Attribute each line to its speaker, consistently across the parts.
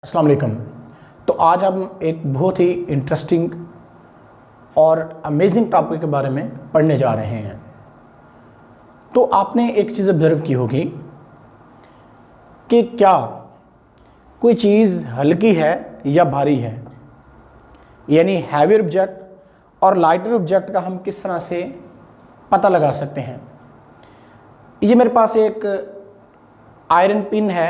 Speaker 1: अस्सलाम वालेकुम। तो आज हम एक बहुत ही इंटरेस्टिंग और अमेजिंग टॉपिक के बारे में पढ़ने जा रहे हैं। तो आपने एक चीज़ ऑब्जर्व की होगी कि क्या कोई चीज़ हल्की है या भारी है, यानी हैवी ऑब्जेक्ट और लाइटर ऑब्जेक्ट का हम किस तरह से पता लगा सकते हैं। ये मेरे पास एक आयरन पिन है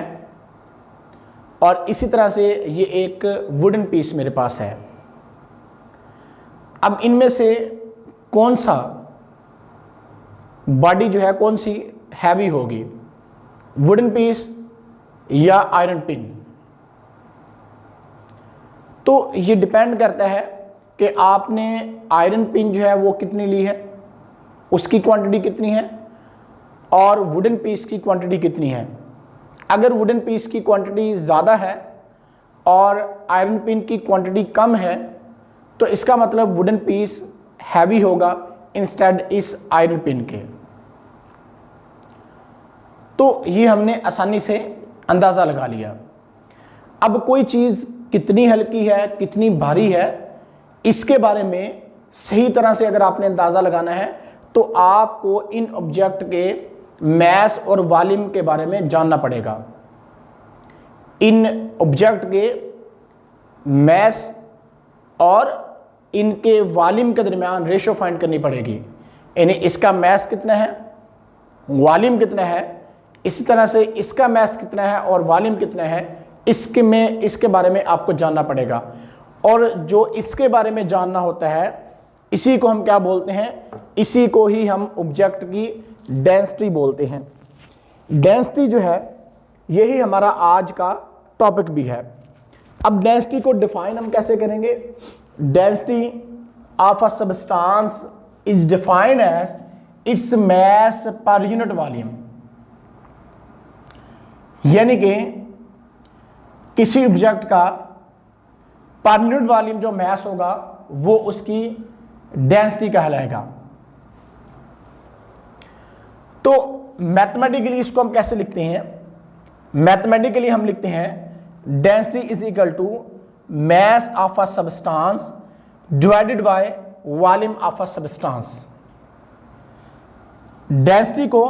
Speaker 1: और इसी तरह से ये एक वुडन पीस मेरे पास है। अब इनमें से कौन सा बॉडी जो है कौन सी हैवी होगी, वुडन पीस या आयरन पिन। तो ये डिपेंड करता है कि आपने आयरन पिन जो है वो कितनी ली है, उसकी क्वांटिटी कितनी है, और वुडन पीस की क्वांटिटी कितनी है। अगर वुडन पीस की क्वांटिटी ज़्यादा है और आयरन पिन की क्वांटिटी कम है तो इसका मतलब वुडन पीस हैवी होगा इंस्टेड इस आयरन पिन के। तो ये हमने आसानी से अंदाज़ा लगा लिया। अब कोई चीज़ कितनी हल्की है कितनी भारी है, इसके बारे में सही तरह से अगर आपने अंदाज़ा लगाना है तो आपको इन ऑब्जेक्ट के मैस और वॉल्यूम के बारे में जानना पड़ेगा। इन ऑब्जेक्ट के मैस और इनके वॉल्यूम के दरमियान रेशो फाइंड करनी पड़ेगी, यानी इसका मैस कितना है, वॉल्यूम कितना है, इसी तरह से इसका मैस कितना है और वॉल्यूम कितना है, इसके बारे में आपको जानना पड़ेगा। और जो इसके बारे में जानना होता है इसी को हम क्या बोलते हैं, इसी को ही हम ऑब्जेक्ट की डेंसिटी बोलते हैं। डेंसिटी जो है यही हमारा आज का टॉपिक भी है। अब डेंसिटी को डिफाइन हम कैसे करेंगे। Density of a substance is defined as its mass per unit volume, यानी कि किसी ऑब्जेक्ट का पर यूनिट वॉल्यूम जो मैस होगा वो उसकी डेंसिटी कहलाएगा। तो मैथमेटिकली इसको हम कैसे लिखते हैं, मैथमेटिकली हम लिखते हैं density is equal to mass of a substance divided by volume of a substance. Density को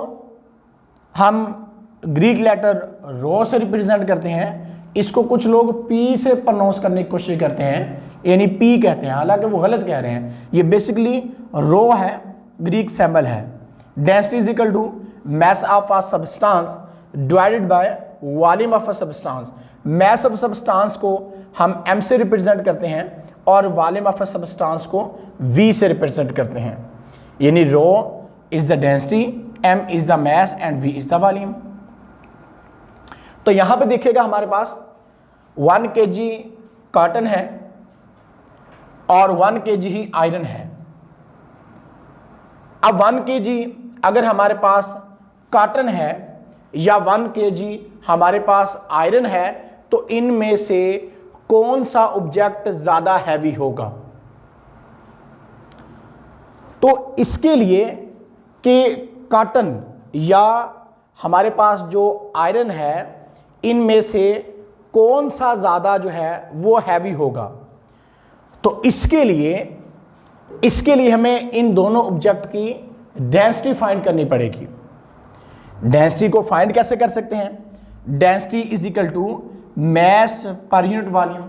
Speaker 1: हम ग्रीक लेटर रो से रिप्रेजेंट करते हैं। इसको कुछ लोग पी से प्रोनाउंस करने की कोशिश करते हैं, यानी पी कहते हैं, हालांकि वो गलत कह रहे हैं। ये बेसिकली रो है, ग्रीक सिंबल है। Density is equal to mass of a substance divided by volume of a substance. Mass of substance को हम एम से रिप्रेजेंट करते हैं और वॉल्यूम ऑफ अ सब्सटेंस को वी से रिप्रेजेंट करते हैं, यानी rho is the density, M is the mass and V is the volume. तो यहां पे देखिएगा हमारे पास 1 kg कॉटन है और 1 kg ही आयरन है। अब 1 kg अगर हमारे पास कॉटन है या 1 kg हमारे पास आयरन है तो इनमें से कौन सा ऑब्जेक्ट ज्यादा हैवी होगा। तो इसके लिए कि कॉटन या हमारे पास जो आयरन है इनमें से कौन सा ज़्यादा जो है वो हैवी होगा, तो इसके लिए हमें इन दोनों ऑब्जेक्ट की डेंसिटी फाइंड करनी पड़ेगी। डेंसिटी को फाइंड कैसे कर सकते हैं, density is equal to mass per unit volume,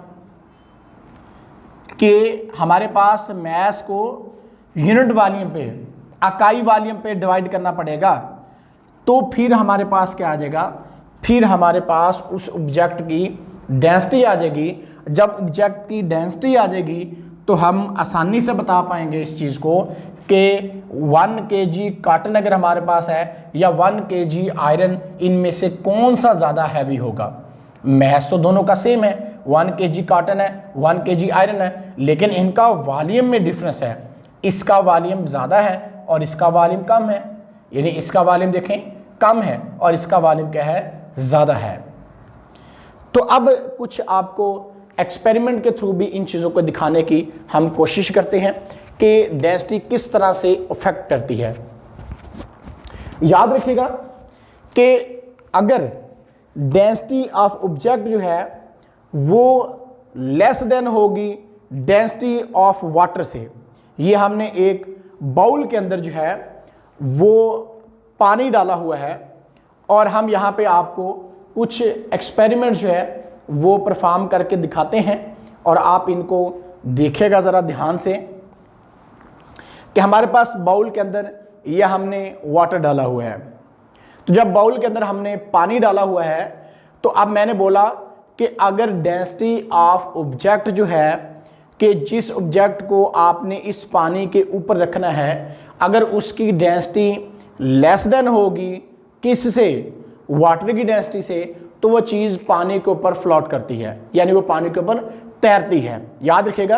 Speaker 1: कि हमारे पास मैस को यूनिट वॉल्यूम पे, इकाई वॉल्यूम पे डिवाइड करना पड़ेगा। तो फिर हमारे पास क्या आ जाएगा, फिर हमारे पास उस ऑब्जेक्ट की डेंसिटी आ जाएगी। जब ऑब्जेक्ट की डेंसिटी आ जाएगी तो हम आसानी से बता पाएंगे इस चीज़ को कि 1 kg कॉटन अगर हमारे पास है या 1 kg आयरन, इनमें से कौन सा ज़्यादा हैवी होगा। मैस तो दोनों का सेम है, 1 kg कॉटन है 1 kg आयरन है, लेकिन इनका वॉल्यूम में डिफरेंस है। इसका वॉल्यूम ज़्यादा है और इसका वॉल्यूम कम है, यानी इसका वॉल्यूम देखें कम है और इसका वॉल्यूम क्या है, ज़्यादा है। तो अब कुछ आपको एक्सपेरिमेंट के थ्रू भी इन चीज़ों को दिखाने की हम कोशिश करते हैं कि डेंसिटी किस तरह से अफेक्ट करती है। याद रखिएगा कि अगर डेंसिटी ऑफ ऑब्जेक्ट जो है वो लेस देन होगी डेंसिटी ऑफ वाटर से। ये हमने एक बाउल के अंदर जो है वो पानी डाला हुआ है और हम यहाँ पे आपको कुछ एक्सपेरिमेंट जो है वो परफॉर्म करके दिखाते हैं और आप इनको देखिएगा ज़रा ध्यान से कि हमारे पास बाउल के अंदर ये हमने वाटर डाला हुआ है। तो जब बाउल के अंदर हमने पानी डाला हुआ है तो अब मैंने बोला कि अगर डेंसिटी ऑफ ऑब्जेक्ट जो है कि जिस ऑब्जेक्ट को आपने इस पानी के ऊपर रखना है, अगर उसकी डेंसिटी लेस देन होगी किससे, वाटर की डेंसिटी से, तो वो चीज़ पानी के ऊपर फ्लोट करती है, यानी वो पानी के ऊपर तैरती है। याद रखिएगा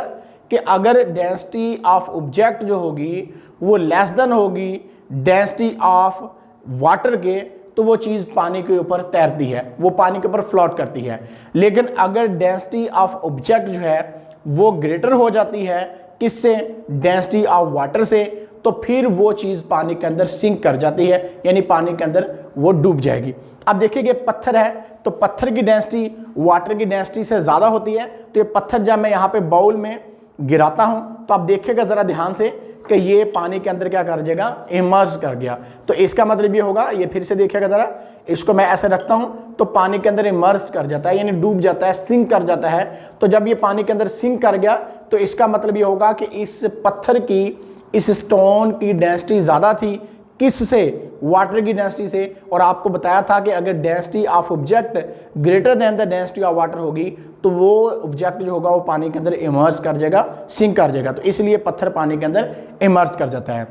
Speaker 1: कि अगर डेंसिटी ऑफ ऑब्जेक्ट जो होगी वो लेस देन होगी डेंसिटी ऑफ वाटर के, तो वो चीज़ पानी के ऊपर तैरती है, वो पानी के ऊपर फ्लोट करती है। लेकिन अगर डेंसिटी ऑफ ऑब्जेक्ट जो है वो ग्रेटर हो जाती है किससे, डेंसिटी ऑफ वाटर से, तो फिर वो चीज़ पानी के अंदर सिंक कर जाती है, यानी पानी के अंदर वो डूब जाएगी। अब देखिए कि पत्थर है तो पत्थर की डेंसिटी वाटर की डेंसिटी से ज़्यादा होती है, तो ये पत्थर जब मैं यहाँ पे बाउल में गिराता हूँ तो आप देखिएगा ज़रा ध्यान से कि ये पानी के अंदर क्या कर जाएगा, इमर्ज कर गया। तो इसका मतलब ये होगा, ये फिर से देखिएगा ज़रा, इसको मैं ऐसे रखता हूँ तो पानी के अंदर इमर्ज कर जाता है, यानी डूब जाता है, सिंक कर जाता है। तो जब ये पानी के अंदर सिंक कर गया तो इसका मतलब ये होगा कि इस पत्थर की, इस स्टोन की डेंसिटी ज़्यादा थी किससे, वाटर की डेंसिटी से। और आपको बताया था कि अगर density of object greater than the density of water होगी तो वो ऑब्जेक्ट जो होगा वो पानी के अंदर इमर्ज कर जाएगा, सिंक कर जाएगा। तो इसलिए पत्थर पानी के अंदर इमर्ज कर जाता है।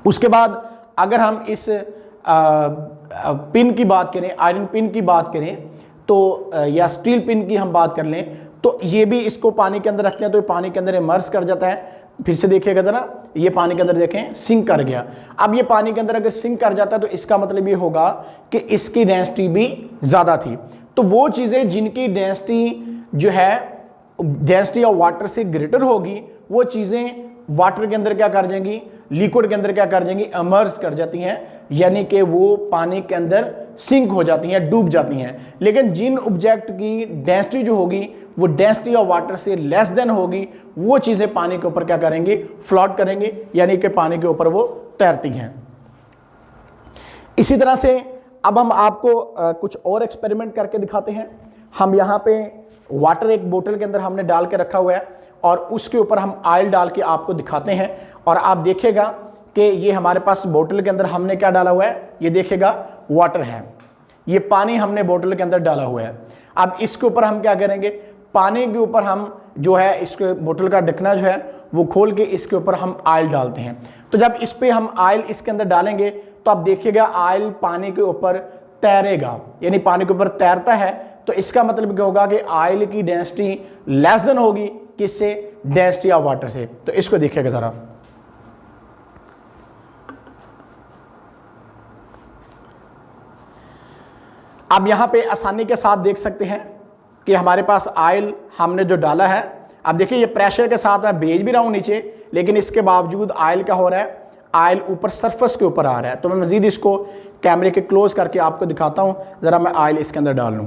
Speaker 1: उसके बाद अगर हम इस पिन की बात करें, आयरन पिन की बात करें तो या स्टील पिन की हम बात कर लें, तो ये भी इसको पानी के अंदर रखते हैं तो ये पानी के अंदर इमर्ज कर जाता है। फिर से देखिएगा जरा, ये पानी के अंदर देखें सिंक कर गया। अब ये पानी के अंदर अगर सिंक कर जाता है तो इसका मतलब ये होगा कि इसकी डेंसिटी भी ज़्यादा थी। तो वो चीज़ें जिनकी डेंसिटी जो है डेंसिटी ऑफ वाटर से ग्रेटर होगी, वो चीज़ें वाटर के अंदर क्या कर जाएंगी, लिक्विड के अंदर क्या कर जाएंगी, इमर्ज कर जाती हैं, यानी कि वो पानी के अंदर सिंक हो जाती हैं, डूब जाती हैं। लेकिन जिन ऑब्जेक्ट की डेंसिटी जो होगी वो डेंसिटी ऑफ वाटर से लेस देन होगी, वो चीज़ें पानी के ऊपर क्या करेंगी, फ्लोट करेंगी, यानी कि पानी के ऊपर वो तैरती हैं। इसी तरह से अब हम आपको कुछ और एक्सपेरिमेंट करके दिखाते हैं। हम यहाँ पे वाटर एक बोतल के अंदर हमने डाल के रखा हुआ है और उसके ऊपर हम ऑयल डाल के आपको दिखाते हैं और आप देखिएगा कि ये हमारे पास बोतल के अंदर हमने क्या डाला हुआ है, ये देखिएगा वाटर है, ये पानी हमने बोतल के अंदर डाला हुआ है। अब इसके ऊपर हम क्या करेंगे, पानी के ऊपर हम जो है इसके बोतल का ढक्कना जो है वो खोल के इसके ऊपर हम ऑयल डालते हैं। तो जब इस पे हम ऑयल इसके अंदर डालेंगे तो आप देखिएगा ऑयल पानी के ऊपर तैरेगा, यानी पानी के ऊपर तैरता है। तो इसका मतलब क्या होगा कि ऑयल की डेंसिटी लेस देन होगी किससे, डेंसिटी ऑफ वाटर से। तो इसको देखिएगा जरा, आप यहां पे आसानी के साथ देख सकते हैं कि हमारे पास ऑयल हमने जो डाला है, अब देखिए ये प्रेशर के साथ मैं भेज भी रहा हूं नीचे, लेकिन इसके बावजूद ऑयल क्या हो रहा है, ऑयल ऊपर सरफेस के ऊपर आ रहा है। तो मैं मजीद इसको कैमरे के क्लोज करके आपको दिखाता हूं, जरा मैं ऑयल इसके अंदर डाल लूं।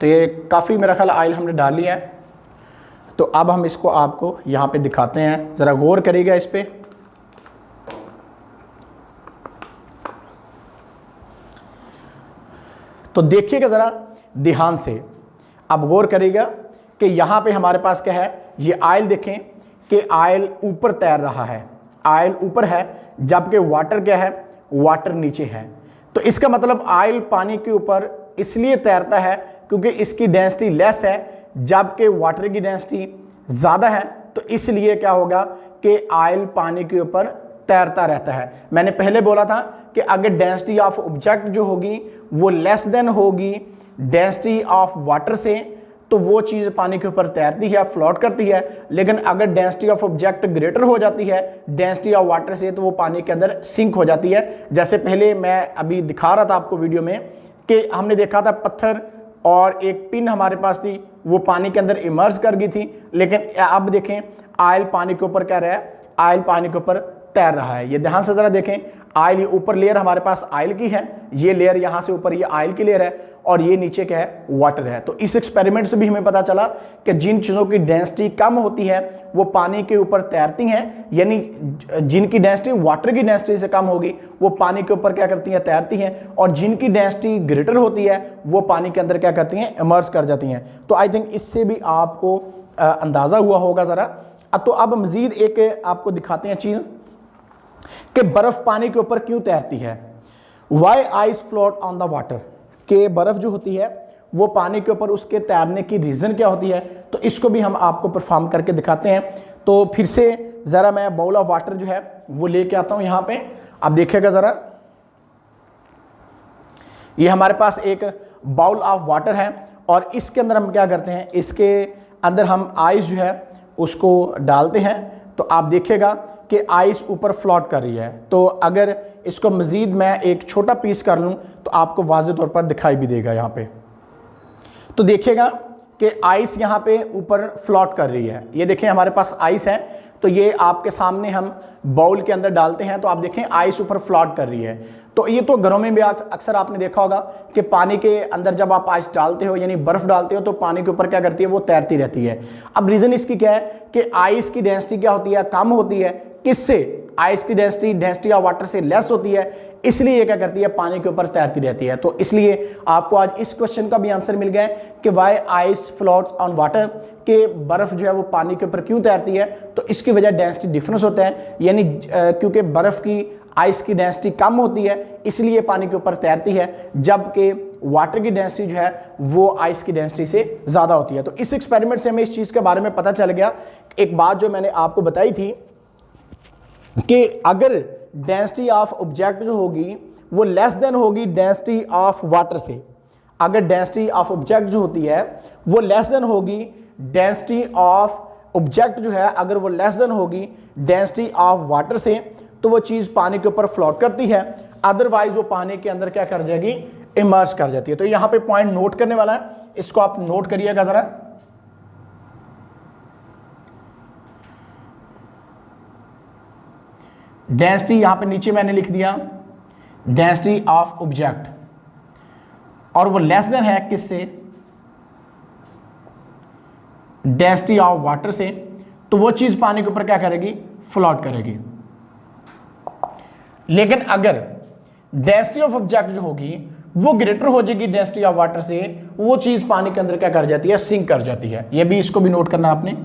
Speaker 1: तो ये काफ़ी मेरा ख्याल ऑयल हमने डाल लिया है। तो अब हम इसको आपको यहाँ पे दिखाते हैं, ज़रा गौर करिएगा इस पे। तो देखिएगा ज़रा ध्यान से, अब गौर करिएगा कि यहाँ पे हमारे पास क्या है, ये ऑयल देखें कि ऑयल ऊपर तैर रहा है, ऑयल ऊपर है, जबकि वाटर क्या है, वाटर नीचे है। तो इसका मतलब ऑयल पानी के ऊपर इसलिए तैरता है क्योंकि इसकी डेंसिटी लेस है, जबकि वाटर की डेंसिटी ज़्यादा है। तो इसलिए क्या होगा कि ऑयल पानी के ऊपर तैरता रहता है। मैंने पहले बोला था कि अगर डेंसिटी ऑफ ऑब्जेक्ट जो होगी वो लेस देन होगी डेंसिटी ऑफ वाटर से, तो वो चीज़ पानी के ऊपर तैरती है, फ्लोट करती है। लेकिन अगर डेंसिटी ऑफ ऑब्जेक्ट ग्रेटर हो जाती है डेंसिटी ऑफ वाटर से, तो वो पानी के अंदर सिंक हो जाती है। जैसे पहले मैं अभी दिखा रहा था आपको वीडियो में कि हमने देखा था पत्थर और एक पिन हमारे पास थी, वो पानी के अंदर इमर्ज कर गई थी। लेकिन अब देखें ऑयल पानी के ऊपर क्या रहा है, ऑयल पानी के ऊपर तैर रहा है। ये ध्यान से ज़रा देखें, ऑयल, ये ऊपर लेयर हमारे पास ऑयल की है, ये लेयर यहां से ऊपर ये ऑयल की लेयर है, और ये नीचे क्या है, वाटर है। तो इस एक्सपेरिमेंट से भी हमें पता चला कि जिन चीजों की डेंसिटी कम होती है वो पानी के ऊपर तैरती हैं, यानी जिनकी डेंसिटी वाटर की डेंसिटी से कम होगी वो पानी के ऊपर क्या करती हैं, तैरती हैं, और जिनकी डेंसिटी ग्रेटर होती है वो पानी के अंदर क्या करती हैं, इमर्ज कर जाती हैं। तो आई थिंक इससे भी आपको अंदाजा हुआ होगा जरा। तो अब मजीद एक आपको दिखाते हैं चीज कि बर्फ पानी के ऊपर क्यों तैरती है। Why ice float on the water, कि बर्फ जो होती है वो पानी के ऊपर उसके तैरने की रीजन क्या होती है। तो इसको भी हम आपको परफॉर्म करके दिखाते हैं। तो फिर से जरा मैं बाउल ऑफ वाटर जो है वो लेके आता हूं यहां पे, आप देखिएगा जरा, ये हमारे पास एक बाउल ऑफ वाटर है और इसके अंदर हम क्या करते हैं, इसके अंदर हम आइस जो है उसको डालते हैं। तो आप देखिएगा कि आइस ऊपर फ्लोट कर रही है। तो अगर इसको मजीद मैं एक छोटा पीस कर लूं तो आपको वाज़ेह तौर पर दिखाई भी देगा यहाँ पे। तो देखिएगा कि आइस यहाँ पे ऊपर फ्लोट कर रही है। ये देखें हमारे पास आइस है, तो ये आपके सामने हम बाउल के अंदर डालते हैं तो आप देखें आइस ऊपर फ्लोट कर रही है। तो ये तो घरों में भी अक्सर आपने देखा होगा कि पानी के अंदर जब आप आइस डालते हो यानी बर्फ डालते हो तो पानी के ऊपर क्या करती है, वो तैरती रहती है। अब रीजन इसकी क्या है कि आइस की डेंसिटी क्या होती है, कम होती है। किससे? आइस की डेंसिटी ऑफ वाटर से लेस होती है, इसलिए ये क्या करती है, पानी के ऊपर तैरती रहती है। तो इसलिए आपको आज इस क्वेश्चन का भी आंसर मिल गया है कि why ice floats on water, कि बर्फ जो है वो पानी के ऊपर क्यों तैरती है। तो इसकी वजह डेंसिटी डिफरेंस होता है, यानी क्योंकि बर्फ की आइस की डेंसिटी कम होती है इसलिए पानी के ऊपर तैरती है, जबकि वाटर की डेंसिटी जो है वो आइस की डेंसिटी से ज़्यादा होती है। तो इस एक्सपेरिमेंट से हमें इस चीज़ के बारे में पता चल गया। एक बात जो मैंने आपको बताई थी कि अगर डेंसिटी ऑफ ऑब्जेक्ट जो होगी वो लेस देन होगी डेंसिटी ऑफ वाटर से, अगर डेंसिटी ऑफ ऑब्जेक्ट जो होती है वो लेस देन होगी डेंसिटी ऑफ ऑब्जेक्ट जो है, अगर वो लेस देन होगी डेंसिटी ऑफ वाटर से, तो वो चीज़ पानी के ऊपर फ्लोट करती है, अदरवाइज वो पानी के अंदर क्या कर जाएगी, इमर्ज कर जाती है। तो यहाँ पे पॉइंट नोट करने वाला है, इसको आप नोट करिएगा जरा। डेंसिटी यहां पे नीचे मैंने लिख दिया डेंसिटी ऑफ ऑब्जेक्ट, और वो लेस देन है किससे, डेंसिटी ऑफ वाटर से, तो वो चीज पानी के ऊपर क्या करेगी, फ्लोट करेगी। लेकिन अगर डेंसिटी ऑफ ऑब्जेक्ट जो होगी वो ग्रेटर हो जाएगी डेंसिटी ऑफ वाटर से, वो चीज पानी के अंदर क्या कर जाती है, सिंक कर जाती है। ये भी, इसको भी नोट करना आपने।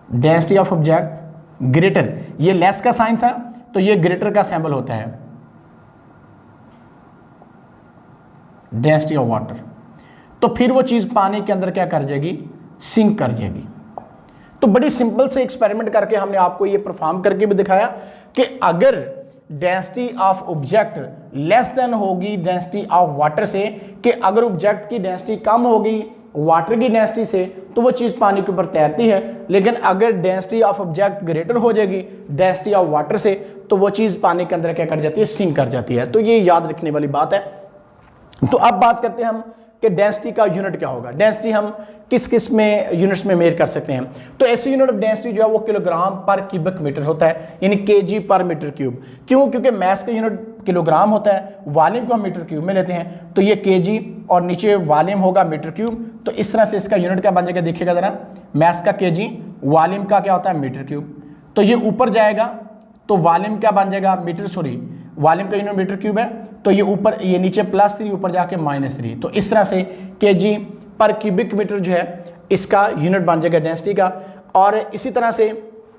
Speaker 1: डेंसिटी ऑफ ऑब्जेक्ट ग्रेटर, ये लेस का साइन था तो ये ग्रेटर का सिंबल होता है, डेंसिटी ऑफ वाटर। तो फिर वो चीज पानी के अंदर क्या कर जाएगी, सिंक कर जाएगी। तो बड़ी सिंपल से एक्सपेरिमेंट करके हमने आपको ये परफॉर्म करके भी दिखाया कि अगर density of object less than होगी डेंसिटी ऑफ वाटर से, कि अगर ऑब्जेक्ट की डेंसिटी कम होगी वाटर की डेंसिटी से तो वो चीज़ पानी के ऊपर तैरती है, लेकिन अगर डेंसिटी ऑफ ऑब्जेक्ट ग्रेटर हो जाएगी डेंसिटी ऑफ वाटर से तो वो चीज़ पानी के अंदर क्या कर जाती है, सिंक कर जाती है। तो ये याद रखने वाली बात है। तो अब बात करते हैं हम कि डेंसिटी का यूनिट क्या होगा। डेंसिटी हम किस किस में यूनिट्स में मेजर कर सकते हैं। तो ऐसे यूनिट ऑफ डेंसिटी जो है वो किलोग्राम पर क्यूबिक मीटर होता है, यानी केजी पर मीटर क्यूब। क्यों? क्योंकि मैस का यूनिट किलोग्राम होता है, वॉल्यूम को हम मीटर क्यूब में लेते हैं, तो ये केजी और नीचे वॉल्यूम होगा मीटर क्यूब। तो इस तरह से इसका यूनिट क्या बन जाएगा, देखिएगा जरा, मैस का केजी, वॉल्यूम का क्या होता है, मीटर क्यूब। तो ये ऊपर जाएगा तो वॉल्यूम क्या बन जाएगा, वॉल्यूम का यूनिट मीटर क्यूब है, तो ये ऊपर, ये नीचे +3, ऊपर जाके -3। तो इस तरह से केजी पर क्यूबिक मीटर जो है इसका यूनिट बन जाएगा डेंसिटी का। और इसी तरह से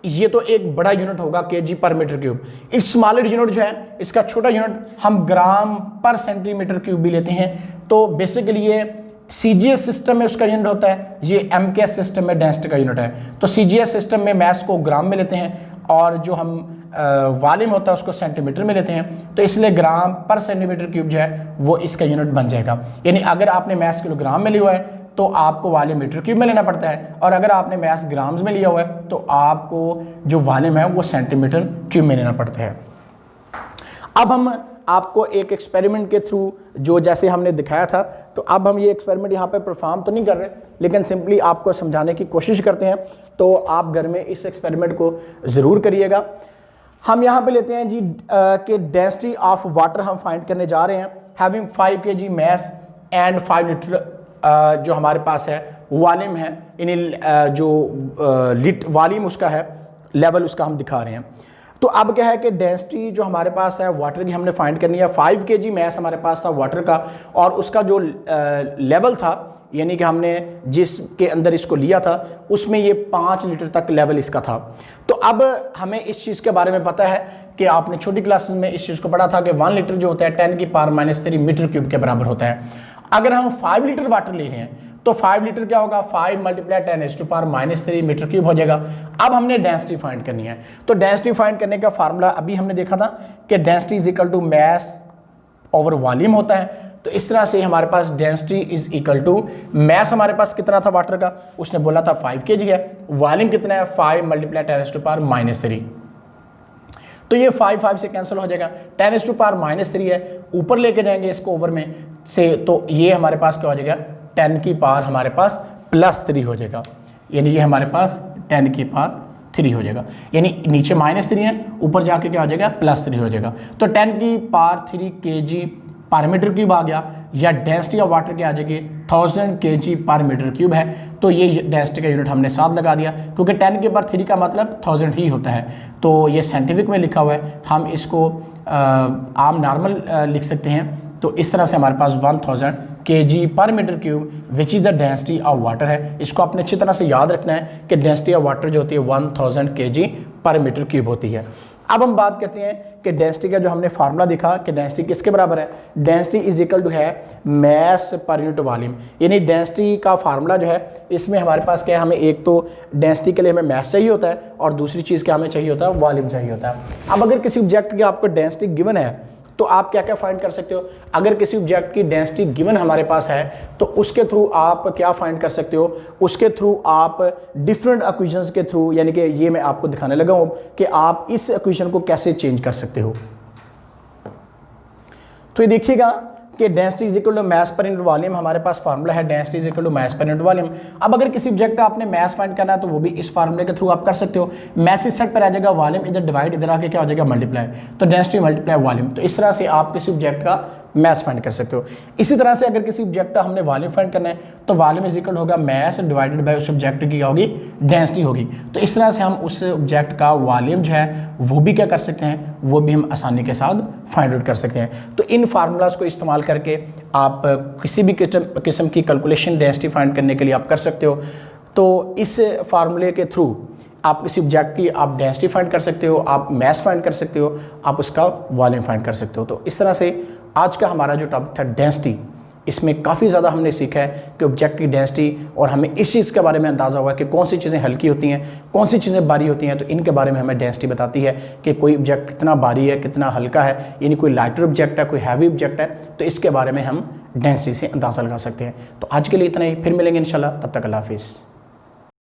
Speaker 1: ये तो एक बड़ा यूनिट होगा K G per metre cube. It's smaller unit जो है, इसका छोटा यूनिट हम ग्राम पर सेंटीमीटर क्यूब भी लेते हैं। तो बेसिकली ये सीजीएस सिस्टम में उसका यूनिट होता है, ये एमकेएस सिस्टम में डेंसिटी का यूनिट है। तो सीजीएस सिस्टम में मैस को ग्राम में लेते हैं और जो हम वॉल्यूम होता है उसको सेंटीमीटर में लेते हैं। तो इसलिए ग्राम पर सेंटीमीटर क्यूब जो है वो इसका यूनिट बन जाएगा। यानी अगर आपने मैस किलोग्राम में लिया हुआ है तो आपको वॉल्यूम मीटर क्यूब में लेना पड़ता है, और अगर आपने मैस ग्राम्स में लिया हुआ है तो आपको जो वॉल्यूम है वो सेंटीमीटर क्यूब में लेना पड़ता है। अब हम आपको एक एक्सपेरिमेंट के थ्रू, जो जैसे हमने दिखाया था तो अब हम ये एक्सपेरिमेंट यहाँ पे परफॉर्म तो नहीं कर रहे, लेकिन सिंपली आपको समझाने की कोशिश करते हैं। तो आप घर में इस एक्सपेरिमेंट को ज़रूर करिएगा। हम यहाँ पे लेते हैं जी कि डेंसिटी ऑफ वाटर हम फाइंड करने जा रहे हैं। Having 5 kg mass and 5 litre जो हमारे पास है वॉल्यूम है, यानी जो वॉल्यूम उसका है, लेवल उसका हम दिखा रहे हैं। तो अब क्या है कि डेंसिटी जो हमारे पास है वाटर की हमने फाइंड करनी है। 5 kg मैस हमारे पास था वाटर का, और उसका जो लेवल था, यानी कि हमने जिसके अंदर इसको लिया था उसमें ये 5 लीटर तक लेवल इसका था। तो अब हमें इस चीज़ के बारे में पता है कि आपने छोटी क्लासेस में इस चीज़ को पढ़ा था कि 1 लीटर जो होता है 10⁻³ मीटर क्यूब के बराबर होता है। अगर हम 5 लीटर वाटर ले रहे हैं तो 5 लीटर क्या होगा, 5 × 10⁻³ मीटर क्यूब हो जाएगा। अब हमने डेंसिटी फाइंड करनी है। तो डेंसिटी फाइंड करने का फार्मूला अभी हमने देखा था कि density is equal to mass over volume होता है। तो इस तरह से हमारे पास density is equal to mass हमारे पास कितना था वाटर का, उसने बोला था 5 kg है, वॉल्यूम कितना है 5 × 10⁻³ तो ये 5 से कैंसिल हो जाएगा, 10⁻³ है, ऊपर लेके जाएंगे इसको ओवर में से, तो ये हमारे पास क्या हो जाएगा 10 की पावर हमारे पास +3 हो जाएगा, यानी ये हमारे पास 10 की पावर 3 हो जाएगा, यानी नीचे -3 है, ऊपर जाके क्या हो जाएगा +3 हो जाएगा। तो 10 की power 3 kg per metre cube आ गया, या डेंसिटी ऑफ वाटर क्या आ जाएगी 1000 kg पर मीटर क्यूब है। तो ये डेंसिटी का यूनिट हमने साथ लगा दिया, क्योंकि 10 के पावर 3 का मतलब 1000 ही होता है। तो ये साइंटिफिक में लिखा हुआ है, हम इसको आम नॉर्मल लिख सकते हैं। तो इस तरह से हमारे पास 1000 kg per metre cube which is the density of water है। इसको आपने अच्छी तरह से याद रखना है कि डेंसिटी ऑफ वाटर जो होती है 1000 kg पर मीटर क्यूब होती है। अब हम बात करते हैं कि डेंसिटी का जो हमने फार्मूला देखा कि डेंसिटी किसके बराबर है, डेंसिटी इज इक्वल टू है मैस पर यूनिट वॉल्यूम, यानी डेंसिटी का फार्मूला जो है इसमें हमारे पास क्या है, हमें एक तो डेंसिटी के लिए हमें मैस चाहिए होता है, और दूसरी चीज़ क्या हमें चाहिए होता है, वॉल्यूम चाहिए होता है। अब अगर किसी ऑब्जेक्ट की आपको डेंसिटी गिवन है तो आप क्या क्या फाइंड कर सकते हो। अगर किसी ऑब्जेक्ट की डेंसिटी गिवन हमारे पास है तो उसके थ्रू आप क्या फाइंड कर सकते हो, उसके थ्रू आप डिफरेंट इक्वेशंस के थ्रू, यानी कि ये मैं आपको दिखाने लगा हूं कि आप इस इक्वेशन को कैसे चेंज कर सकते हो। तो ये देखिएगा कि density is equal to mass per unit volume, हमारे पास फार्मूला है density is equal to mass per unit volume. अब अगर किसी ऑब्जेक्ट का आपने मैस फाइंड करना है तो वो भी इस फार्मूले के थ्रू आप कर सकते हो। मैस इस साइड पर आ जाएगा, वॉल्यूम इधर डिवाइड, इधर आके क्या हो जाएगा मल्टीप्लाई, तो डेंसिटी मल्टीप्लाई वॉल्यूम। तो इस तरह से आप किसी ऑब्जेक्ट का मैस फाइंड कर सकते हो। इसी तरह से अगर किसी ऑब्जेक्ट का हमने वॉल्यूम फाइंड करना है तो वॉल्यूम इज इक्वल होगा मैस डिवाइडेड बाय उस ऑब्जेक्ट की क्या होगी, डेंसिटी होगी। तो इस तरह से हम उस ऑब्जेक्ट का वॉल्यूम जो है वो भी क्या कर सकते हैं, वो भी हम आसानी के साथ फाइंड आउट कर सकते हैं। तो इन फार्मूलाज को इस्तेमाल करके आप किसी भी किस्म की कैलकुलेशन डेंसिटी फाइंड करने के लिए आप कर सकते हो। तो इस फार्मूले के थ्रू आप किसी ऑब्जेक्ट की आप डेंसिटी फाइंड कर सकते हो, आप मैस फाइंड कर सकते हो, आप उसका वॉल्यूम फाइंड कर सकते हो। तो इस तरह से आज का हमारा जो टॉपिक था डेंसिटी, इसमें काफ़ी ज़्यादा हमने सीखा है कि ऑब्जेक्ट की डेंसिटी, और हमें इस चीज़ के बारे में अंदाज़ा हुआ कि कौन सी चीज़ें हल्की होती हैं, कौन सी चीज़ें भारी होती हैं। तो इनके बारे में हमें डेंसिटी बताती है कि कोई ऑब्जेक्ट कितना भारी है, कितना हल्का है, यानी कोई लाइटर ऑब्जेक्ट है, कोई हैवी ऑब्जेक्ट है, तो इसके बारे में हम डेंसिटी से अंदाज़ा लगा सकते हैं। तो आज के लिए इतना ही, फिर मिलेंगे इंशाल्लाह, तब तक अल्लाह हाफिज़।